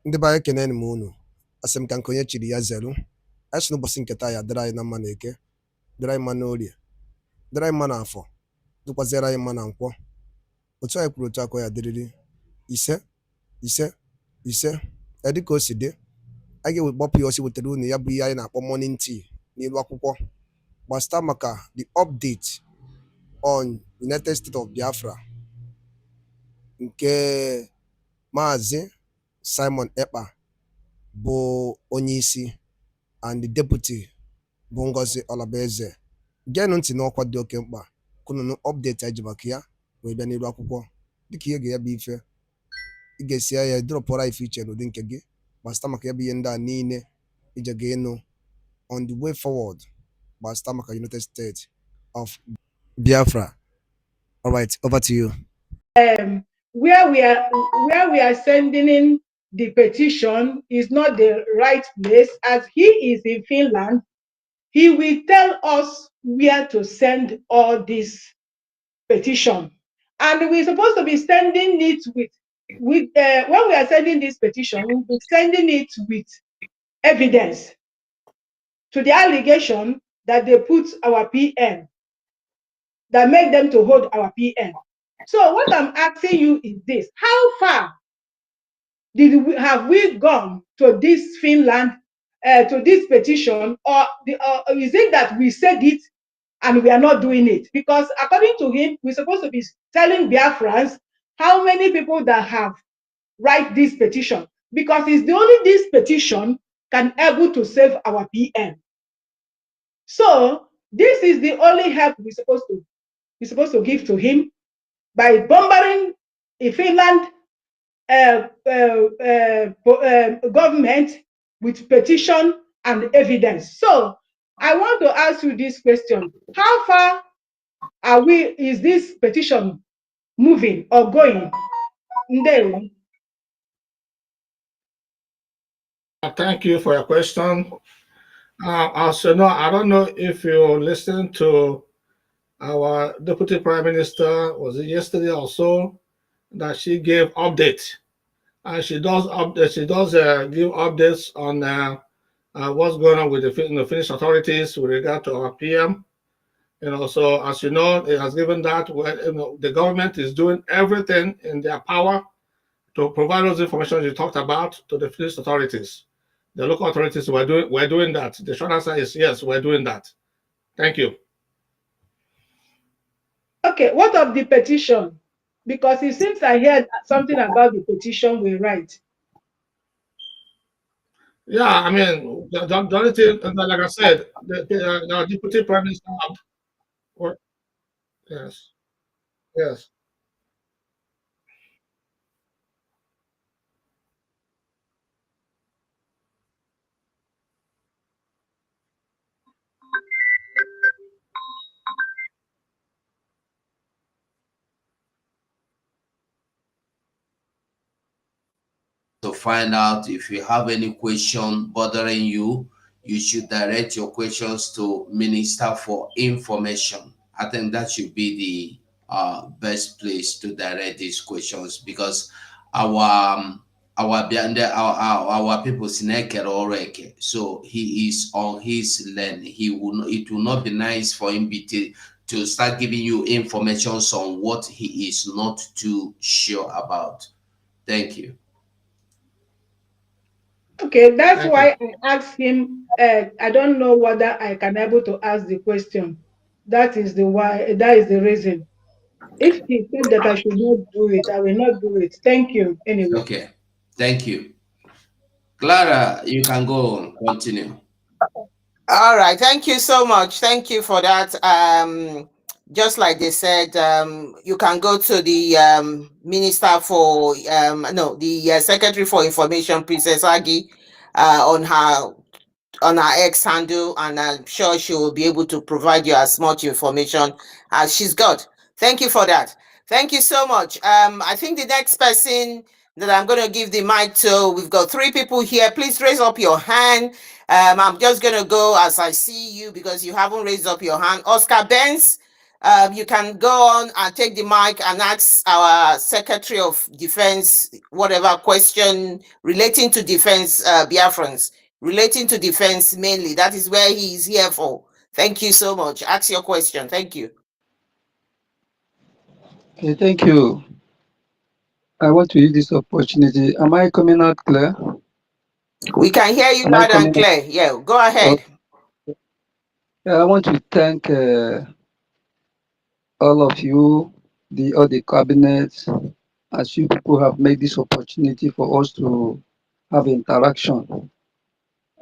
Ndị be anyị keneni m unu. Asị m ka nke onye chiri ya zelu. Anyị sị n'ụbọchị nke taa ya dịrị anyị na mma na eke, dịrị anyị mma na orie, dịrị anyị mma na afọ, dịkwaziere anyị mma na nkwọ. Otu anyị kwuru otu akọ ya dịrịrị ise ise ise. Ya dịka o si dị, anyị ga-ewekpọpụ ya osi wetara unu ya bụ ihe anyị na-akpọ morning tea n'ilu akwụkwọ gbasịta maka the update on United States of Biafra nke Maazị Simon Ekpa bụ onye isi and the deputy bụ Ngozi Orabueze. Geenụ ntị n'ọkwa dị oke mkpa kunu update anyị ji maka ya wee bịa n'ilu akwụkwọ. Dịka ihe ga-ya bụ ife ị ga-esi ya dropụrụ anyị ife iche n'ụdị nke gị gbasịta maka ya bụ ihe ndị a niile ije ga-ịnụ on the way forward gbasịta maka United States of Biafra. All right, over to you. Where we are sending in the petition is not the right place. As he is in Finland, he will tell us where to send all this petition, and we're supposed to be sending it with when we are sending this petition, we'll be sending it with evidence to the allegation that they put our PM, that make them to hold our PM. So what I'm asking you is this: how far have we gone to this Finland, to this petition, or is it that we said it and we are not doing it? Because according to him, we're supposed to be telling Biafrans how many people that have write this petition, because it's the only this petition can able to save our PM. So this is the only help we're supposed to give to him by bombarding in Finland government with petition and evidence. So I want to ask you this question: how far is this petition moving or going? Thank you for your question. As you know, I don't know if you listened to our Deputy Prime Minister, was it yesterday or so, that she gave update, and she does give updates on what's going on with the Finnish authorities with regard to our PM. So as you know, it has given that the government is doing everything in their power to provide those information you talked about to the Finnish authorities. The local authorities we're doing that. The short answer is yes, we're doing that. Thank you. Okay, what of the petition? Because it seems I heard something about the petition we write. Yeah, I mean, the only thing, like I said, the Deputy Prime Minister. Yes, yes. To find out if you have any question bothering you, you should direct your questions to Minister for Information. I think that should be the best place to direct these questions, because our people already, so he is on his lane. It will not be nice for him to start giving you information on what he is not too sure about. Thank you. Okay, that's why I asked him. I don't know whether I can able to ask the question. That is the why. That is the reason. If he said that I should not do it, I will not do it. Thank you. Anyway. Okay. Thank you. Clara, you can go on. Continue. All right. Thank you so much. Thank you for that. Just like they said, you can go to the Minister for the Secretary for Information, Princess Agi, on her X handle, and I'm sure she will be able to provide you as much information as she's got. Thank you for that. Thank you so much. I think the next person that I'm going to give the mic to, we've got 3 people here. Please raise up your hand. I'm just going to go as I see you because you haven't raised up your hand. Oscar Benz, You can go on and take the mic and ask our Secretary of Defense whatever question relating to defense, Biafrans, relating to defense mainly. That is where he is here for. Thank you so much. Ask your question. Thank you. Okay, thank you. I want to use this opportunity. Am I coming out clear? We can hear you Am I loud and coming out? clear. Yeah, go ahead. Yeah, I want to thank all of you, all the cabinets, as you people have made this opportunity for us to have interaction.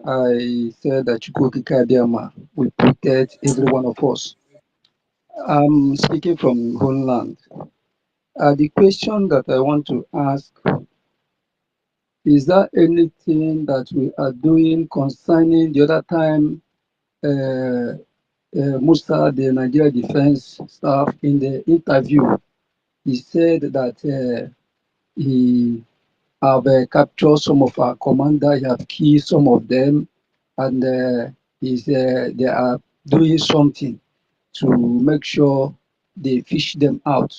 I said that you go Kikadiama will protect every one of us. I'm speaking from homeland. The question that I want to ask is there anything that we are doing concerning the other time Musa, the Nigeria defense staff, in the interview, he said that he have captured some of our commanders, he have killed some of them, and they are doing something to make sure they fish them out.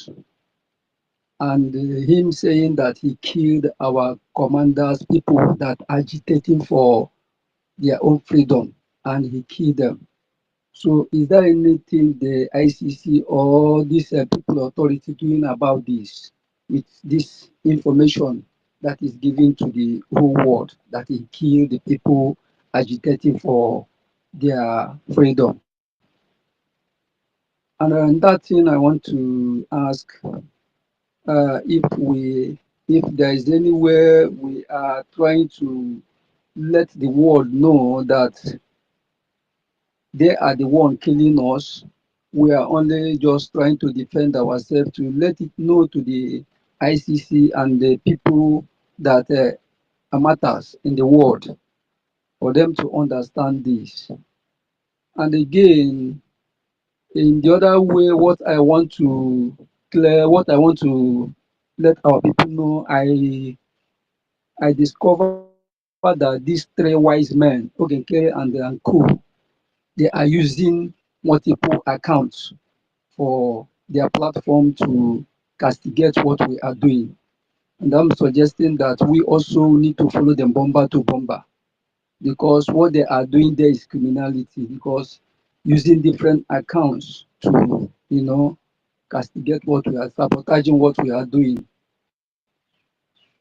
And him saying that he killed our commanders, people that agitating for their own freedom, and he killed them. So is there anything the ICC or this people authority doing about this, with this information that is given to the whole world that he killed the people agitating for their freedom? And that thing I want to ask, if there is anywhere we are trying to let the world know that they are the one killing us. We are only just trying to defend ourselves, to let it know to the ICC and the people that matters in the world, for them to understand this. And again, in the other way, what I want to let our people know, I discovered that these three wise men, Ogenkere and Co, they are using multiple accounts for their platform to castigate what we are doing. And I'm suggesting that we also need to follow them bomber to bomber, because what they are doing there is criminality, because using different accounts to, castigate what we are, sabotaging what we are doing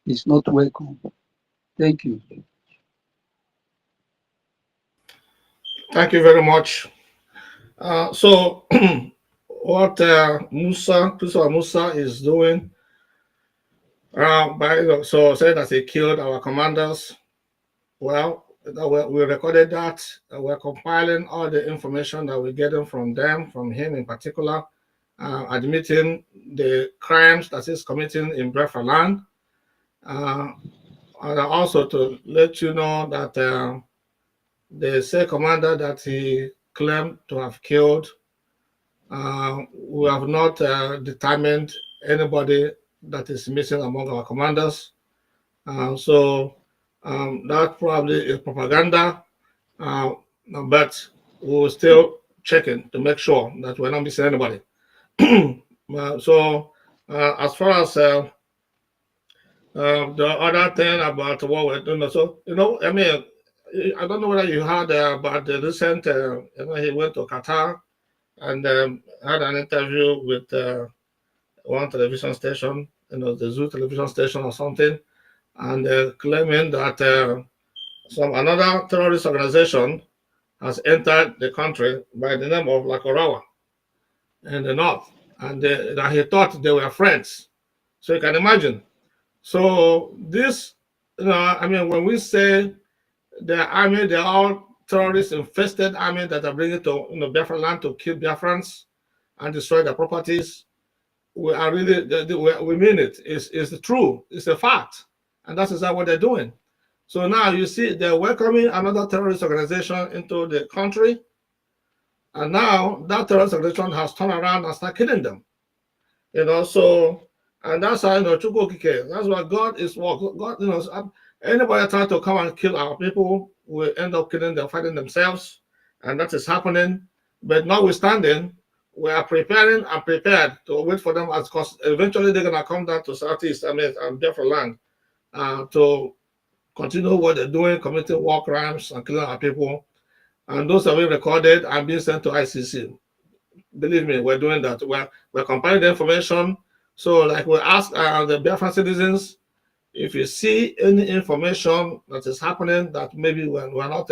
is not welcome. Thank you. Thank you very much. So what Christopher Musa is doing, so saying that he killed our commanders. Well, we recorded that. We're compiling all the information that we're getting from them, from him in particular, admitting the crimes that he's committing in Biafra land. And also to let you know that the same commander that he claimed to have killed, we have not determined anybody that is missing among our commanders. So that probably is propaganda, but we will still checking to make sure that we're not missing anybody. So as far as the other thing about what we're doing, so I mean, I don't know whether you heard about the recent, he went to Qatar and had an interview with one television station, the Zoo television station or something, and claiming that another terrorist organization has entered the country by the name of Lakorawa in the north, and that he thought they were friends. So you can imagine. So this, I mean, when we say the army, they're all terrorist infested army that are bringing to Biafra land to kill Biafrans and destroy their properties. We are really, we mean it. It's true. It's a fact, and that's exactly what they're doing. So now you see they're welcoming another terrorist organization into the country, and now that terrorist organization has turned around and started killing them. So, and that's how Chukwu. That's what God is. God, anybody trying to come and kill our people will end up killing them, fighting themselves, and that is happening. But notwithstanding, we are preparing and prepared to wait for them, as because eventually they're gonna come down to Southeast, I mean, and Biafra land, to continue what they're doing, committing war crimes and killing our people. And those are being recorded and being sent to ICC. Believe me, we're doing that. We're compiling the information. So, like we ask the Biafran citizens, if you see any information that is happening that maybe we're not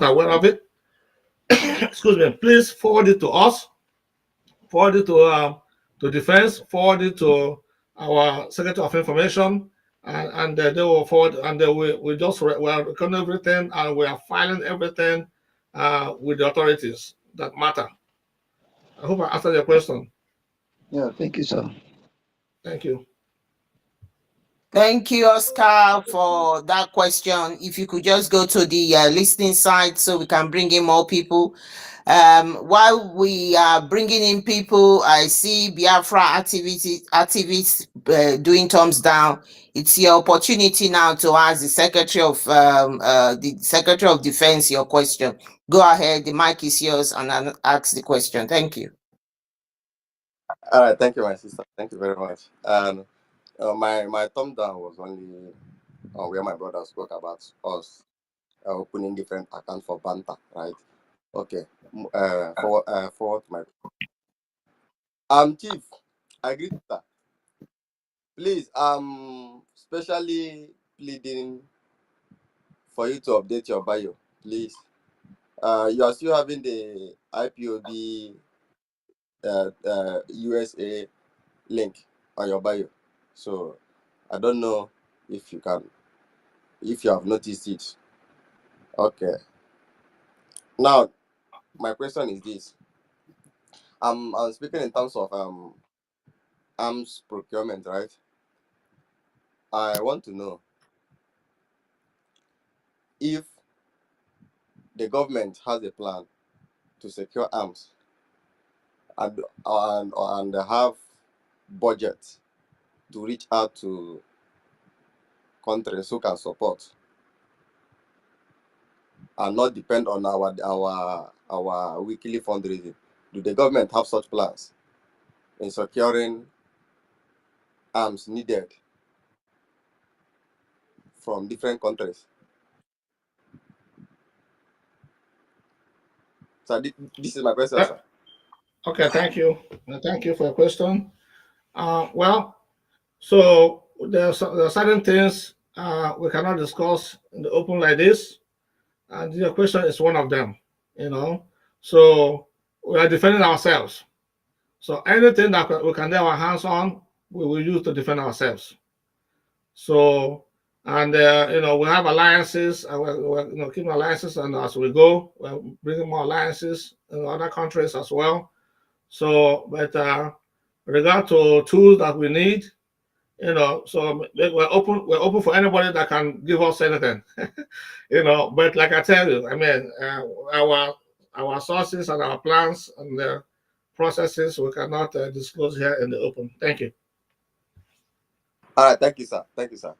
aware of it, excuse me, please forward it to us, forward it to defense, forward it to our Secretary of Information, and they will forward, and we just we're recording everything and we are filing everything with the authorities that matter. I hope I answered your question. Yeah, thank you, sir. Thank you. Thank you, Oscar, for that question. If you could just go to the listening side so we can bring in more people. While we are bringing in people, I see Biafra activists doing thumbs down. It's your opportunity now to ask the Secretary of Defense your question. Go ahead, the mic is yours, and ask the question. Thank you. All right, thank you, my sister. Thank you very much. And my thumb down was only where my brother spoke about us opening different accounts for Banta, right? Okay. Forward my Chief, I agree with that. Please, especially pleading for you to update your bio, please. You are still having the IPOB USA link on your bio, so I don't know if you have noticed it. Okay. Now, my question is this: I'm speaking in terms of arms procurement, right? I want to know if the government has a plan to secure arms and have budget to reach out to countries who can support and not depend on our weekly fundraising. Do the government have such plans in securing arms needed from different countries? So this is my question, sir. Okay, thank you. Thank you for your question. Well, so there are certain things we cannot discuss in the open like this, and your question is one of them. So we are defending ourselves. So anything that we can lay our hands on, we will use to defend ourselves. So, and we have alliances, and we're keeping alliances, and as we go, we're bringing more alliances in other countries as well. So, but regard to tools that we need, so we're open for anybody that can give us anything, But like I tell you, I mean, our sources and our plans and the processes we cannot disclose here in the open. Thank you. All right, thank you, sir. Thank you, sir.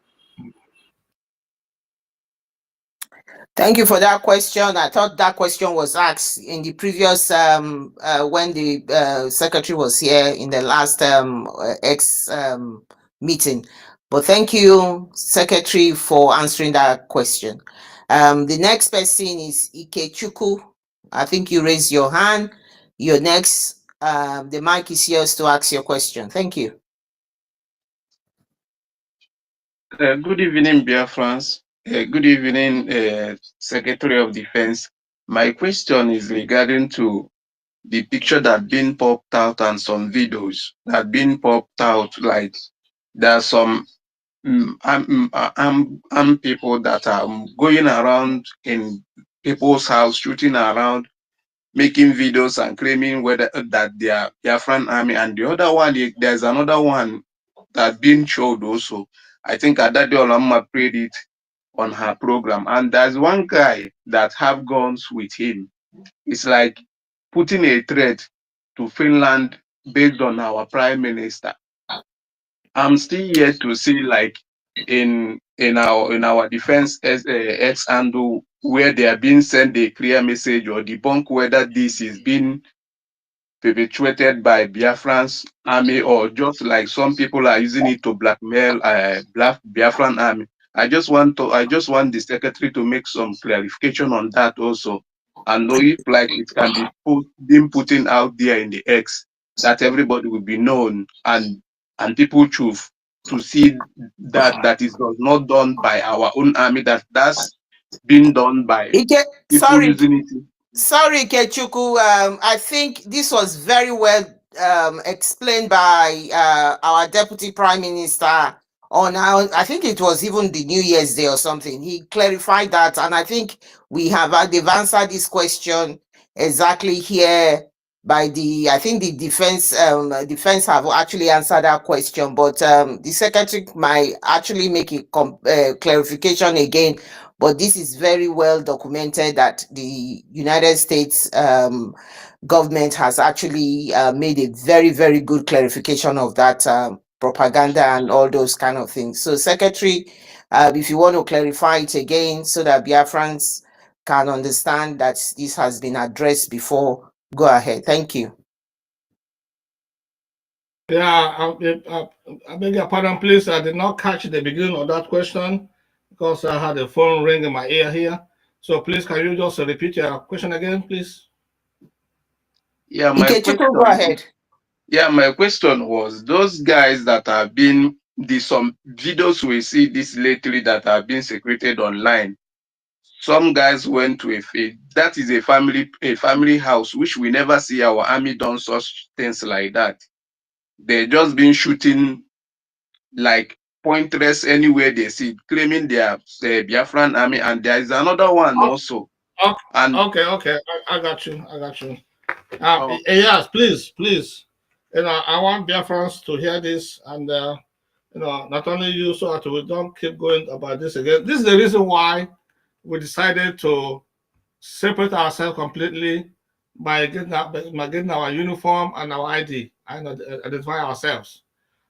Thank you for that question. I thought that question was asked in the previous when the secretary was here in the last meeting. But thank you, Secretary, for answering that question. The next person is Ikechukwu. I think you raised your hand. You're next. The mic is yours to ask your question. Thank you. Good evening, Biafrans. Good evening, Secretary of Defense. My question is regarding to the picture that been popped out and some videos that been popped out. Like there are some people that are going around in people's house, shooting around, making videos and claiming whether that they are Biafran army. And the other one, there's another one that been showed also. I think Adade Olamma played it on her program. And there's one guy that have guns with him. It's like putting a threat to Finland based on our prime minister. I'm still yet to see like in our defense X handle where they are being sent a clear message or debunk whether this is being perpetuated by Biafran's army, or just like some people are using it to blackmail Biafran army. I just want the secretary to make some clarification on that also, and know if like it can be being put in out there in the X, that everybody will be known, and people choose to see that is not done by our own army, that's been done by people Sorry, using it. sorry, Kechuku. I think this was very well explained by our Deputy Prime Minister on how, I think it was even the New Year's Day or something. He clarified that, and I think they've answered this question exactly here by I think the defense have actually answered that question, but the secretary might actually make a clarification again. But this is very well documented that the United States government has actually made a very, very good clarification of that propaganda and all those kind of things. So, Secretary, if you want to clarify it again so that Biafrans can understand that this has been addressed before, go ahead. Thank you. Yeah, I beg your pardon, please. I did not catch the beginning of that question because I had a phone ring in my ear here. So please, can you just repeat your question again, please? Yeah, my question. Go ahead. Yeah, my question was, those guys that have been some videos we see this lately that have been secreted online. Some guys went to that is a family house, which we never see our army done such things like that. They just been shooting like pointless anywhere they see, claiming they are the Biafran army, and there is another one also. Okay, I got you. Yes, please. I want Biafrans to hear this, and not only you, so that we don't keep going about this again. This is the reason why we decided to separate ourselves completely by getting our uniform and our ID and identify ourselves.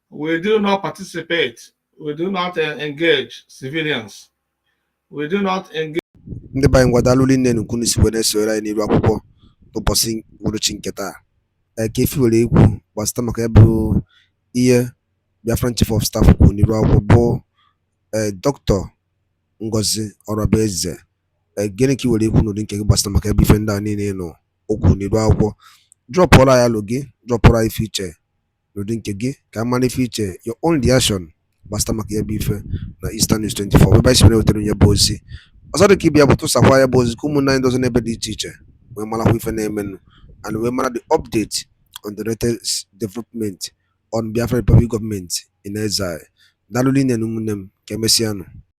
We do not participate. We do not engage civilians. We do not engage. Ndị be anyị ngwadalụ nne nnukwu n'isi wee na-esonyere anyị n'iru akwụkwọ n'ụbọchị uhuruchi nke taa. Ka efi were ekwu gbasịta maka ya bụ ihe Biafran Chief of Staff kwuru n'iru akwụkwọ bụ Dr. Ngozi Orabueze. Gịnị ka i were ekwu n'ụdị nke gị gbasịta maka ya bụ ife ndị a niile nọ okwu n'iru akwụkwọ? Drọpụọra ya alụ gị, drọpụọra ife iche n'ụdị nke gị ka a mara ife iche, your own reaction gbasịta maka ya bụ ife na Eastern News 24 ebe anyị si were wetara ya bụ ozi. Ọzọ dị ka ịbịa bụ tụsakwa ya bụ ozi ka ụmụnne anyị ndị ọzọ n'ebe dị iche iche wee marakwa ife na-emenụ and wee mara the update on the latest development on Biafra Republic government in exile. Daalụ rinne na ụmụnne m, ka emesịanụ.